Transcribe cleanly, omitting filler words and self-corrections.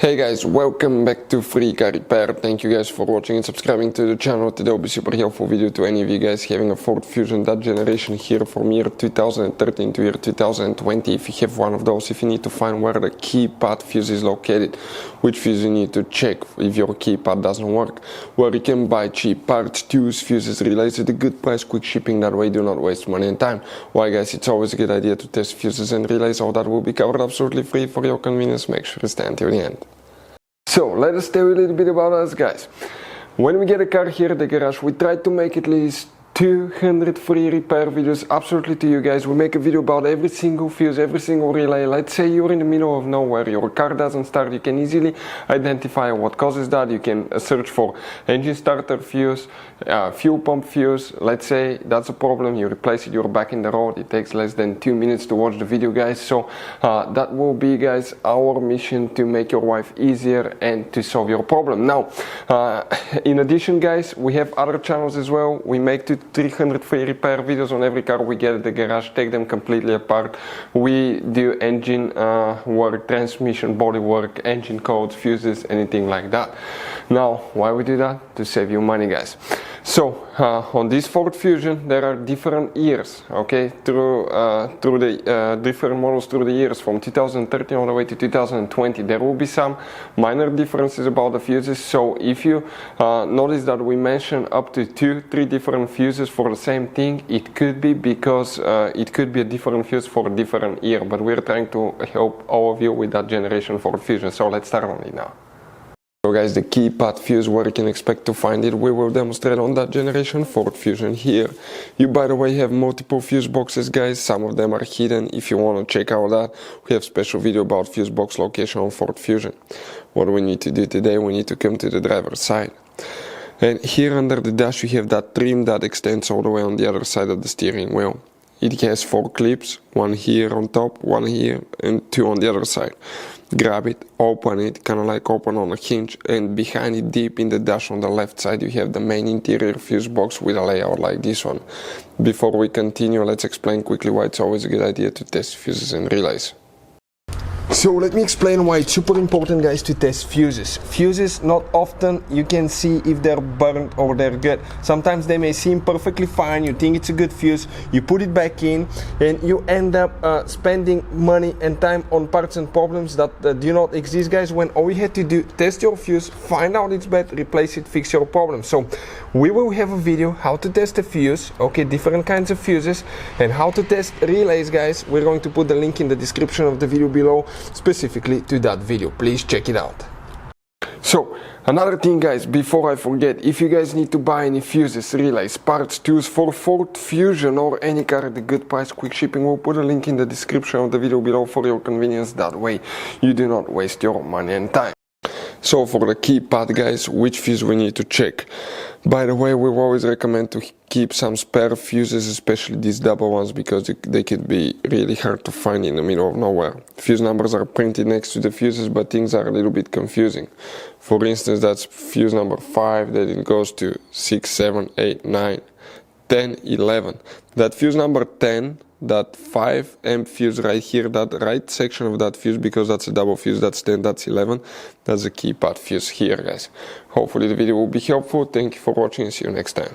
Hey guys, welcome back to Free Car Repair. Thank you guys for watching and subscribing to the channel. Today will be super helpful video to any of you guys having a Ford Fusion, that generation here from year 2013 to year 2020. If you have one of those, if you need to find where the keypad fuse is located, which fuse you need to check if your keypad doesn't work, where you can buy cheap parts, tools, fuses, relays at a good price, quick shipping, that way do not waste money and time. Why guys, it's always a good idea to test fuses and relays, all that will be covered absolutely free for your convenience. Make sure to stay until the end. So let us tell you a little bit about us guys. When we get a car here at the garage, we try to make at least 200 free repair videos absolutely to you guys. We make a video about every single fuse, every single relay. Let's say you're in the middle of nowhere, your car doesn't start, you can easily identify what causes that. You can search for engine starter fuse, fuel pump fuse. Let's say that's a problem, you replace it, you're back in the road. It takes less than 2 minutes to watch the video guys. So that will be guys our mission, to make your life easier and to solve your problem. Now in addition guys, we have other channels as well. We make 300 free repair videos on every car we get at the garage, take them completely apart. We do engine work, transmission, body work, engine codes, fuses, anything like that. Now why we do that? To save you money guys. So on this Ford Fusion there are different years, okay, through the different models through the years from 2013 all the way to 2020. There will be some minor differences about the fuses. So if you notice that we mention up to 2-3 different fuses for the same thing, it could be because it could be a different fuse for a different year, but we're trying to help all of you with that generation Ford Fusion. So let's start on it now. So guys, the keypad fuse, where you can expect to find it, we will demonstrate on that generation Ford Fusion here. You by the way have multiple fuse boxes guys, some of them are hidden. If you want to check out that, we have special video about fuse box location on Ford Fusion. What we need to do today, we need to come to the driver's side. And here under the dash you have that trim that extends all the way on the other side of the steering wheel. It has 4 clips, one here on top, one here, and 2 on the other side. Grab it, open it, kind of like open on a hinge, and behind it deep in the dash on the left side you have the main interior fuse box with a layout like this one. Before we continue, let's explain quickly why it's always a good idea to test fuses and relays. So let me explain why it's super important guys to test fuses. Fuses, not often you can see if they're burnt or they're good. Sometimes they may seem perfectly fine, you think it's a good fuse, you put it back in and you end up spending money and time on parts and problems that do not exist guys, when all you had to do, test your fuse, find out it's bad, replace it, fix your problem. So we will have a video how to test a fuse, okay, different kinds of fuses, and how to test relays guys. We're going to put the link in the description of the video below specifically to that video. Please check it out. So another thing guys, before I forget, if you guys need to buy any fuses, relays, parts, tools for Ford Fusion or any car at a good price, quick shipping, we'll put a link in the description of the video below for your convenience. That way you do not waste your money and time. So for the keypad guys, which fuse we need to check? By the way, we always recommend to keep some spare fuses, especially these double ones, because they could be really hard to find in the middle of nowhere. Fuse numbers are printed next to the fuses, but things are a little bit confusing. For instance, that's fuse number 5, then it goes to 6, 7, 8, 9, 10, 11. That fuse number 10, that 5 amp fuse right here, that right section of that fuse, because that's a double fuse, that's 10, that's 11, that's a keypad fuse here guys. Hopefully the video will be helpful. Thank you for watching and see you next time.